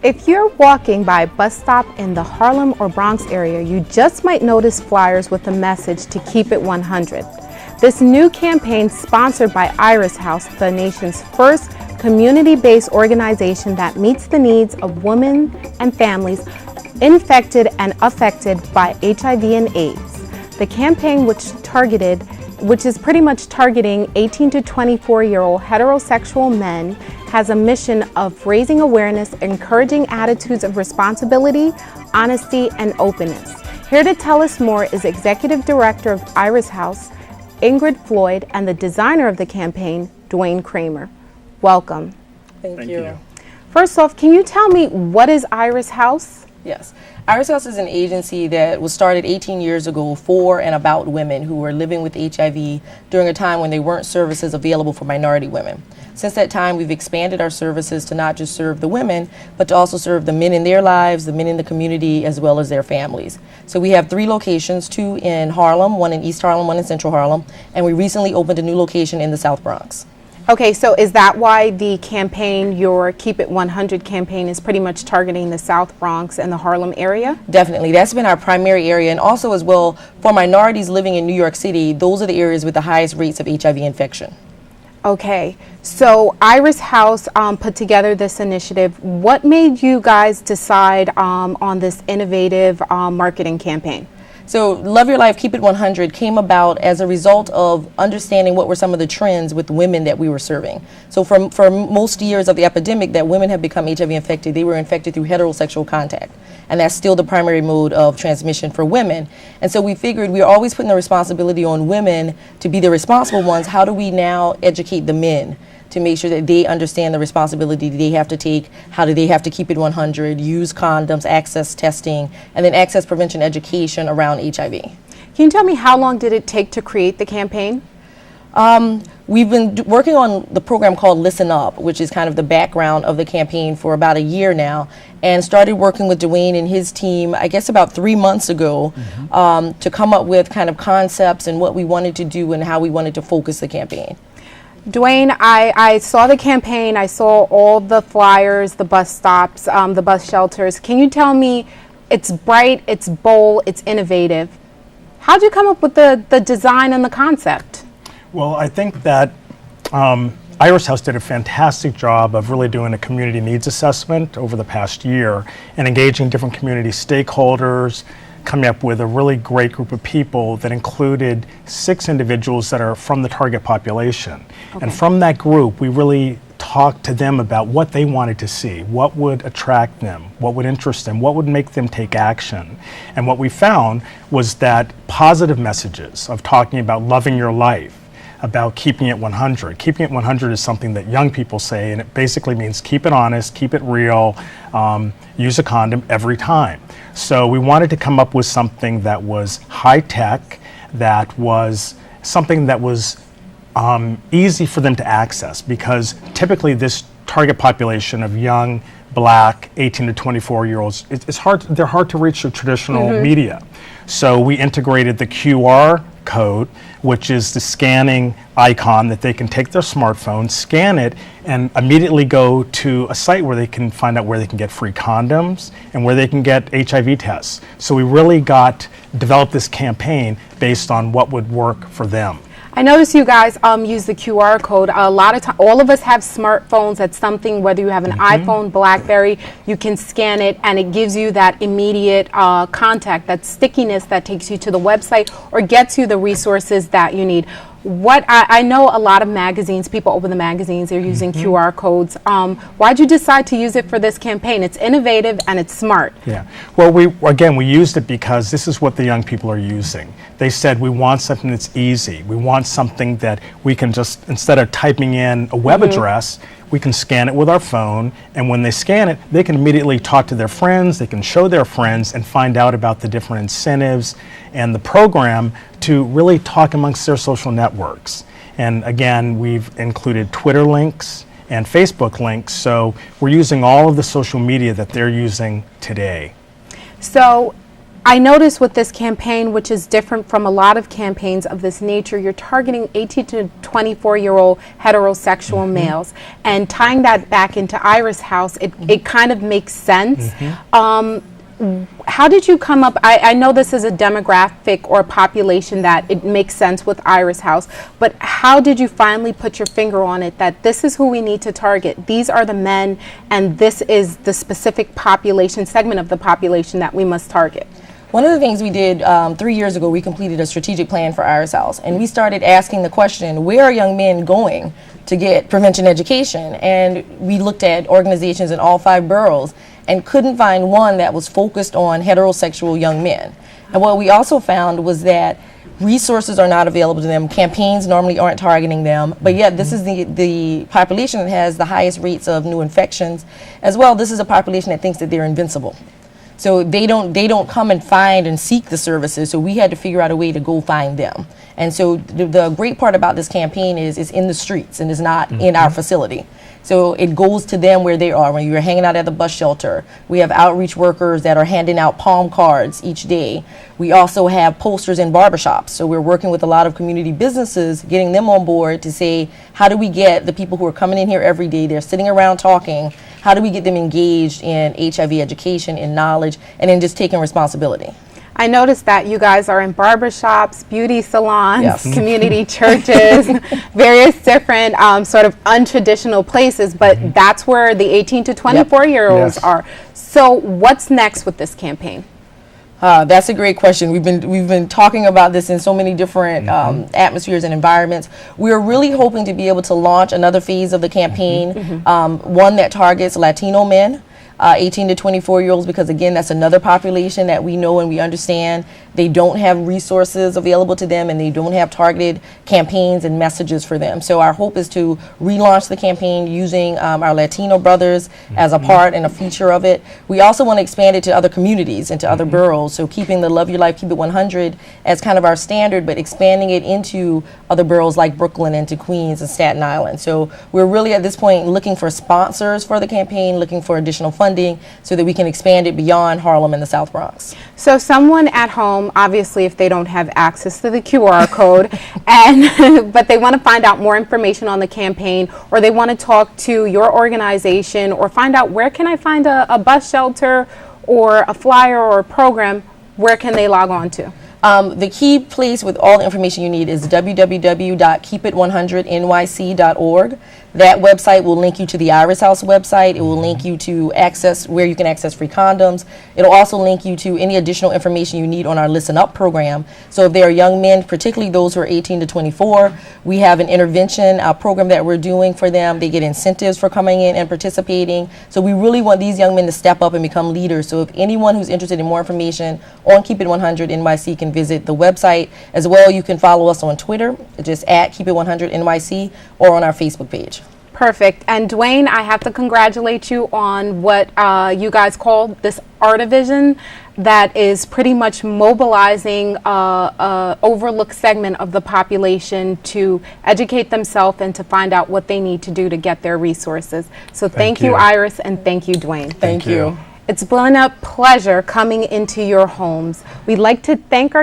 If you're walking by a bus stop in the Harlem or Bronx area, you just might notice flyers with a message to keep it 100. This new campaign, sponsored by Iris House, the nation's first community-based organization that meets the needs of women and families infected and affected by HIV and AIDS. The campaign, which is pretty much targeting 18 to 24-year-old heterosexual men, has a mission of raising awareness, encouraging attitudes of responsibility, honesty, and openness. Here to tell us more is Executive Director of Iris House, Ingrid Floyd, and the designer of the campaign, Duane Cramer. Welcome. Thank you. First off, can you tell me what is Iris House? Yes. Iris House is an agency that was started 18 years ago for and about women who were living with HIV during a time when there weren't services available for minority women. Since that time, we've expanded our services to not just serve the women, but to also serve the men in their lives, the men in the community, as well as their families. So we have 3 locations, 2 in Harlem, 1 in East Harlem, 1 in Central Harlem, and we recently opened a new location in the South Bronx. Okay, so is that why the campaign, your Keepit100 campaign, is pretty much targeting the South Bronx and the Harlem area? Definitely. That's been our primary area, and also as well for minorities living in New York City, those are the areas with the highest rates of HIV infection. Okay, so Iris House put together this initiative. What made you guys decide on this innovative marketing campaign? So Love Your Life, Keep It 100 came about as a result of understanding what were some of the trends with women that we were serving. So for most years of the epidemic that women have become HIV infected, they were infected through heterosexual contact. And that's still the primary mode of transmission for women. And so we figured we are always putting the responsibility on women to be the responsible ones. How do we now educate the men to make sure that they understand the responsibility they have to take? How do they have to keep it 100, use condoms, access testing, and then access prevention education around HIV? Can you tell me how long did it take to create the campaign? We've been working on the program called Listen Up, which is kind of the background of the campaign, for about a year now, and started working with Duane and his team, I guess about 3 months ago, to come up with kind of concepts and what we wanted to do and how we wanted to focus the campaign. Duane, I saw the campaign, I saw all the flyers, the bus stops, the bus shelters. Can you tell me, it's bright, it's bold, it's innovative. How'd you come up with the design and the concept? Well, I think that Iris House did a fantastic job of really doing a community needs assessment over the past year and engaging different community stakeholders, coming up with a really great group of people that included 6 individuals that are from the target population. Okay. And from that group, we really talked to them about what they wanted to see, what would attract them, what would interest them, what would make them take action. And what we found was that positive messages of talking about loving your life, about keeping it 100. Keeping it 100 is something that young people say, and it basically means keep it honest, keep it real, use a condom every time. So we wanted to come up with something that was high tech, that was something that was easy for them to access, because typically this target population of young, black, 18 to 24-year-olds, they're hard to reach through traditional media. So we integrated the QR code, which is the scanning icon that they can take their smartphone, scan it, and immediately go to a site where they can find out where they can get free condoms and where they can get HIV tests. So we really developed this campaign based on what would work for them. I noticed you guys use the QR code. A lot of time, all of us have smartphones. That's something, whether you have an iPhone, BlackBerry, you can scan it and it gives you that immediate contact, that stickiness that takes you to the website or gets you the resources that you need. What I know a lot of magazines, people open the magazines, they're using QR codes. Why'd you decide to use it for this campaign? It's innovative and it's smart. Yeah, well, we used it because this is what the young people are using. They said we want something that's easy. We want something that we can just, instead of typing in a web address, we can scan it with our phone, and when they scan it, they can immediately talk to their friends, they can show their friends and find out about the different incentives and the program to really talk amongst their social networks. And again, we've included Twitter links and Facebook links, so we're using all of the social media that they're using today. So I noticed with this campaign, which is different from a lot of campaigns of this nature, you're targeting 18 to 24-year-old heterosexual males. And tying that back into Iris House, it kind of makes sense. How did you come up? I know this is a demographic or population that it makes sense with Iris House, but how did you finally put your finger on it that this is who we need to target? These are the men, and this is the specific population, segment of the population that we must target. One of the things we did 3 years ago, we completed a strategic plan for Iris House, and we started asking the question, where are young men going to get prevention education? And we looked at organizations in all 5 boroughs and couldn't find one that was focused on heterosexual young men. And what we also found was that resources are not available to them. Campaigns normally aren't targeting them, but yet this is the population that has the highest rates of new infections. As well, this is a population that thinks that they're invincible. So they don't come and find and seek the services, so we had to figure out a way to go find them. And so the great part about this campaign is it's in the streets and it's not in our facility. So it goes to them where they are. When you're hanging out at the bus shelter, we have outreach workers that are handing out palm cards each day. We also have posters in barbershops. So we're working with a lot of community businesses, getting them on board to say, how do we get the people who are coming in here every day, they're sitting around talking, how do we get them engaged in HIV education, in knowledge, and in just taking responsibility? I noticed that you guys are in barbershops, beauty salons, Yes. community churches, various different sort of untraditional places, but that's where the 18 to 24-year-olds Yes. are. So what's next with this campaign? That's a great question. We've been talking about this in so many different atmospheres and environments. We're really hoping to be able to launch another phase of the campaign, one that targets Latino men. 18 to 24-year-olds, because again, that's another population that we know and we understand. They don't have resources available to them and they don't have targeted campaigns and messages for them. So our hope is to relaunch the campaign using our Latino brothers as a part and a feature of it. We also want to expand it to other communities and to other boroughs, so keeping the Love Your Life, Keep It 100 as kind of our standard, but expanding it into other boroughs like Brooklyn and to Queens and Staten Island. So we're really at this point looking for sponsors for the campaign, looking for additional funding so that we can expand it beyond Harlem and the South Bronx. So someone at home, obviously if they don't have access to the QR code, and but they want to find out more information on the campaign, or they want to talk to your organization or find out where can I find a bus shelter or a flyer or a program, where can they log on to? The key place with all the information you need is www.keepit100nyc.org. That website will link you to the Iris House website. It will link you to access where you can access free condoms. It'll also link you to any additional information you need on our Listen Up program. So if there are young men, particularly those who are 18 to 24, we have an intervention program that we're doing for them. They get incentives for coming in and participating. So we really want these young men to step up and become leaders. So if anyone who's interested in more information on Keep It 100 NYC can visit the website. As well, you can follow us on Twitter, just at Keepit100 NYC, or on our Facebook page. Perfect. And Duane, I have to congratulate you on what you guys call this Artivision that is pretty much mobilizing a overlooked segment of the population to educate themselves and to find out what they need to do to get their resources. So thank you, Iris, and thank you, Duane. Thank you. It's been a pleasure coming into your homes. We'd like to thank our